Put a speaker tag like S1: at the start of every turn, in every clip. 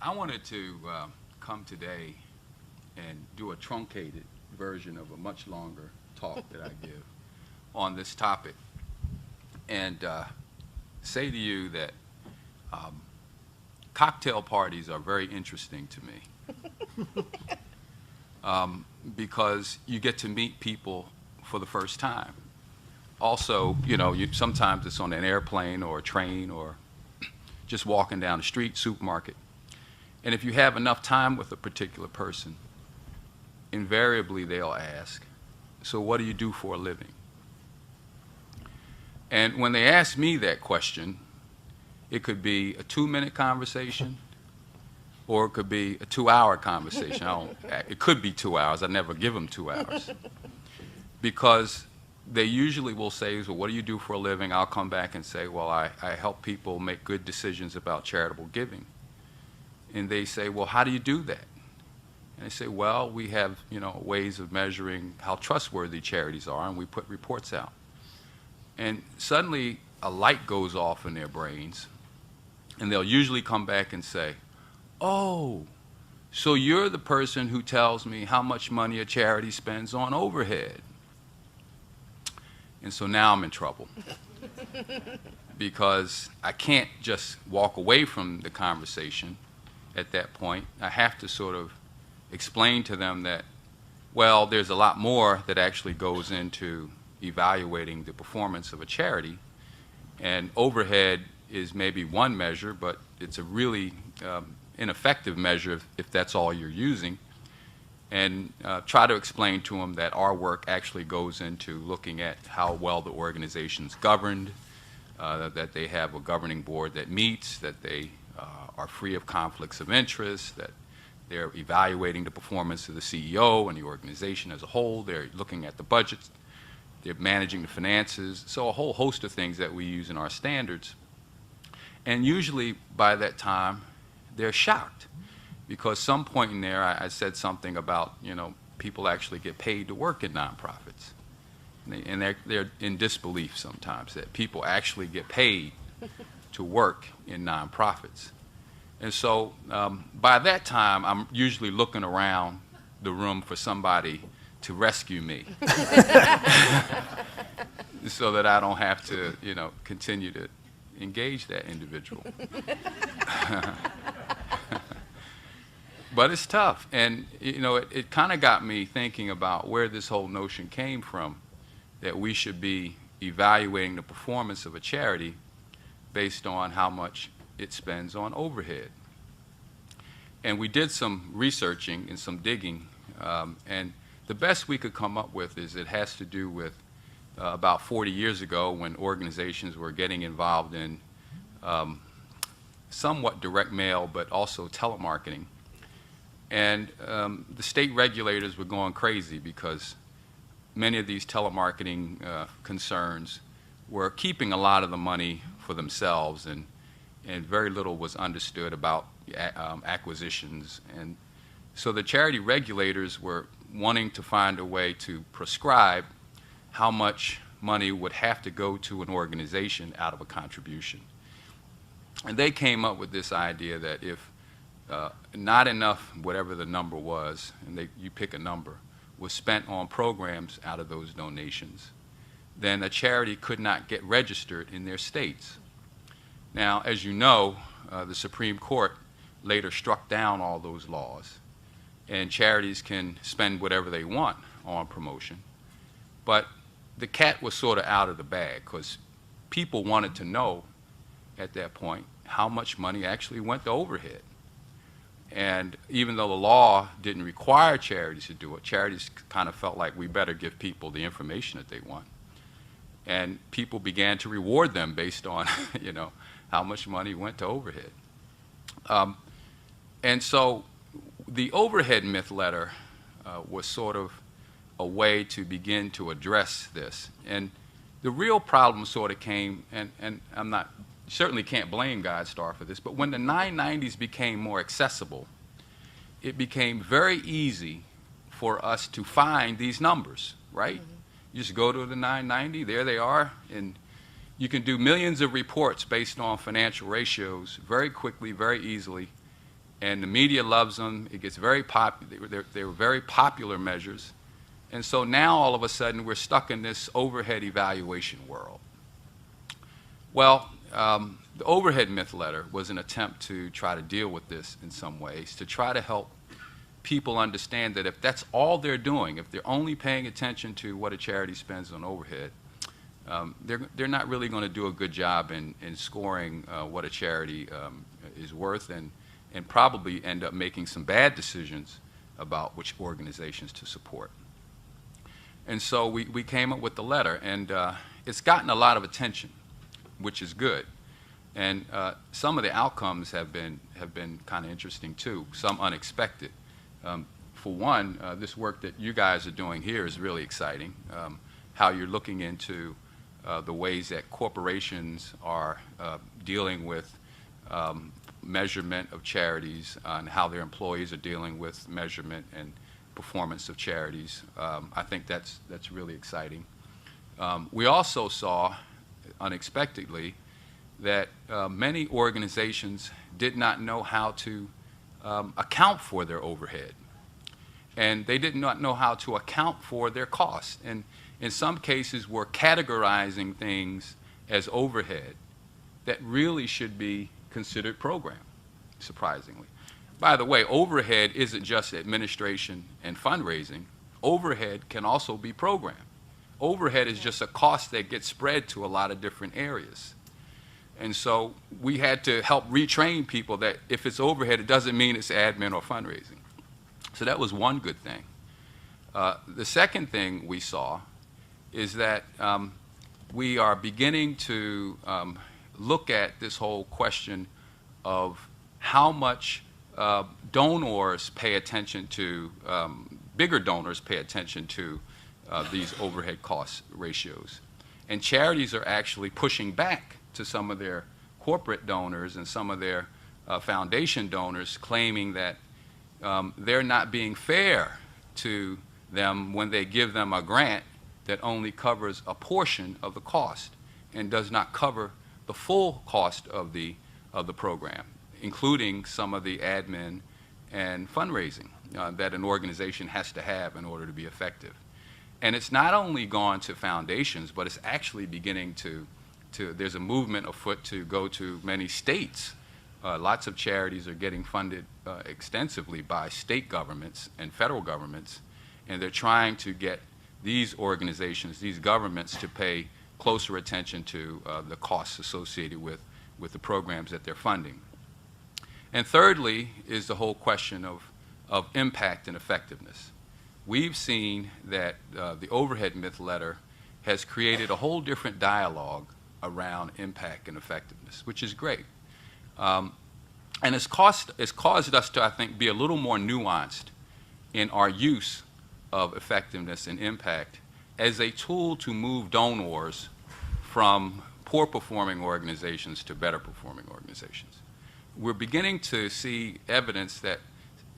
S1: I wanted to come today and do a truncated version of a much longer talk that I give on this topic, and say to you that um, cocktail parties are very interesting to me because you get to meet people for the first time. Also, sometimes it's on an airplane or a train or just walking down the street, supermarket. And if you have enough time with a particular person, invariably they'll ask, so what do you do for a living? And when they ask me that question, it could be a 2-minute conversation or it could be a 2-hour conversation. It could be 2 hours. I never give them 2 hours. Because they usually will say, well, what do you do for a living? I'll come back and say, well, I help people make good decisions about charitable giving. And they say, well, how do you do that? And they say, well, we have, ways of measuring how trustworthy charities are, and we put reports out. And suddenly a light goes off in their brains, and they'll usually come back and say, oh, so you're the person who tells me how much money a charity spends on overhead. And so now I'm in trouble because I can't just walk away from the conversation at that point. I have to sort of explain to them that, well, there's a lot more that actually goes into evaluating the performance of a charity, and overhead is maybe one measure, but it's a really ineffective measure if that's all you're using. And try to explain to them that our work actually goes into looking at how well the organization's governed, that they have a governing board that meets, that they are free of conflicts of interest, that they're evaluating the performance of the CEO and the organization as a whole, they're looking at the budgets, they're managing the finances, so a whole host of things that we use in our standards. And usually by that time, they're shocked. Because some point in there, I said something about, people actually get paid to work in nonprofits. And they're in disbelief sometimes that people actually get paid to work in nonprofits. And so by that time, I'm usually looking around the room for somebody to rescue me so that I don't have to, continue to engage that individual. But it's tough, and it kind of got me thinking about where this whole notion came from, that we should be evaluating the performance of a charity based on how much it spends on overhead. And we did some researching and some digging, and the best we could come up with is it has to do with about 40 years ago when organizations were getting involved in somewhat direct mail, but also telemarketing. And the state regulators were going crazy because many of these telemarketing concerns were keeping a lot of the money for themselves, and very little was understood about acquisitions. And so the charity regulators were wanting to find a way to prescribe how much money would have to go to an organization out of a contribution. And they came up with this idea that if not enough, whatever the number was, and you pick a number, was spent on programs out of those donations, then a charity could not get registered in their states. Now, as you know, the Supreme Court later struck down all those laws, and charities can spend whatever they want on promotion. But the cat was sort of out of the bag because people wanted to know at that point how much money actually went to overhead. And even though the law didn't require charities to do it, charities kind of felt like we better give people the information that they want. And people began to reward them based on, how much money went to overhead. And so the overhead myth letter was sort of a way to begin to address this. And the real problem sort of came, and certainly can't blame GuideStar for this, but when the 990s became more accessible, it became very easy for us to find these numbers, right? Mm-hmm. You just go to the 990, there they are, and you can do millions of reports based on financial ratios very quickly, very easily, and the media loves them. It gets very popular. They were very popular measures. And so now all of a sudden we're stuck in this overhead evaluation world. Well, the overhead myth letter was an attempt to try to deal with this in some ways, to try to help people understand that if that's all they're doing, if they're only paying attention to what a charity spends on overhead, they're not really going to do a good job in scoring what a charity is worth, and probably end up making some bad decisions about which organizations to support. And so we came up with the letter, and it's gotten a lot of attention, which is good. And some of the outcomes have been kind of interesting too, some unexpected. For one, this work that you guys are doing here is really exciting. How you're looking into the ways that corporations are dealing with measurement of charities, and how their employees are dealing with measurement and performance of charities. I think that's really exciting. We also saw, unexpectedly, that many organizations did not know how to account for their overhead. And they did not know how to account for their costs. And in some cases were categorizing things as overhead that really should be considered program, surprisingly. By the way, overhead isn't just administration and fundraising. Overhead can also be program. Overhead is just a cost that gets spread to a lot of different areas. And so we had to help retrain people that if it's overhead, it doesn't mean it's admin or fundraising. So that was one good thing. The second thing we saw is that we are beginning to look at this whole question of how much donors pay attention to, bigger donors pay attention to these overhead cost ratios. And charities are actually pushing back to some of their corporate donors and some of their foundation donors, claiming that they're not being fair to them when they give them a grant that only covers a portion of the cost and does not cover the full cost of the program, including some of the admin and fundraising that an organization has to have in order to be effective. And it's not only gone to foundations, but it's actually beginning to there's a movement afoot to go to many states. Lots of charities are getting funded extensively by state governments and federal governments, and they're trying to get these organizations, these governments, to pay closer attention to the costs associated with the programs that they're funding. And thirdly is the whole question of impact and effectiveness. We've seen that the overhead myth letter has created a whole different dialogue around impact and effectiveness, which is great. And it's caused us to, I think, be a little more nuanced in our use of effectiveness and impact as a tool to move donors from poor performing organizations to better performing organizations. We're beginning to see evidence that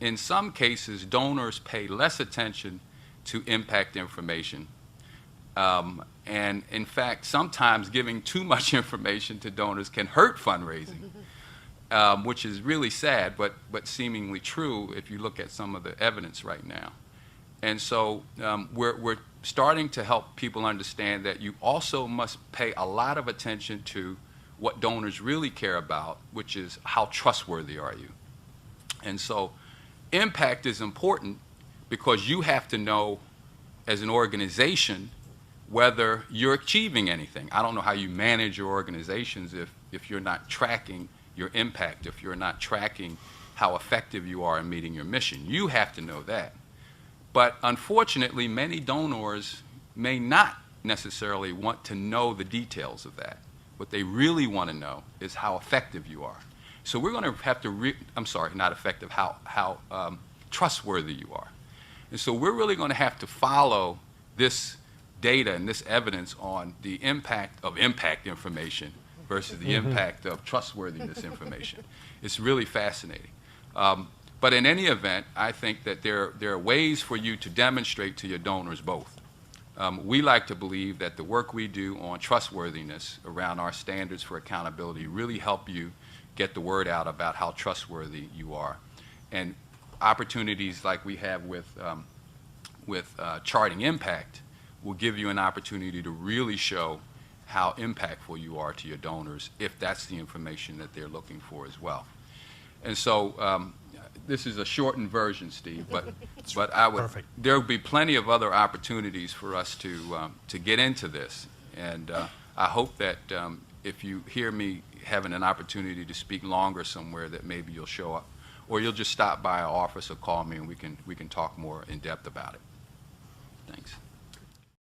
S1: in some cases donors pay less attention to impact information. And in fact, sometimes giving too much information to donors can hurt fundraising, which is really sad, but seemingly true if you look at some of the evidence right now. And so we're starting to help people understand that you also must pay a lot of attention to what donors really care about, which is how trustworthy are you. And so impact is important because you have to know as an organization whether you're achieving anything. I don't know how you manage your organizations if you're not tracking your impact, if you're not tracking how effective you are in meeting your mission. You have to know that. But unfortunately, many donors may not necessarily want to know the details of that. What they really want to know is how effective you are. So we're going to have to, not effective, how trustworthy you are. And so we're really going to have to follow this data and this evidence on the impact of impact information versus the impact of trustworthiness information. It's really fascinating. But in any event, I think that there are ways for you to demonstrate to your donors both. We like to believe that the work we do on trustworthiness around our standards for accountability really help you get the word out about how trustworthy you are. And opportunities like we have with Charting Impact will give you an opportunity to really show how impactful you are to your donors if that's the information that they're looking for as well. And so this is a shortened version, Steve, but
S2: Perfect.
S1: there will be plenty of other opportunities for us to get into this. And I hope that if you hear me having an opportunity to speak longer somewhere, that maybe you'll show up, or you'll just stop by our office or call me, and we can talk more in depth about it. Thanks.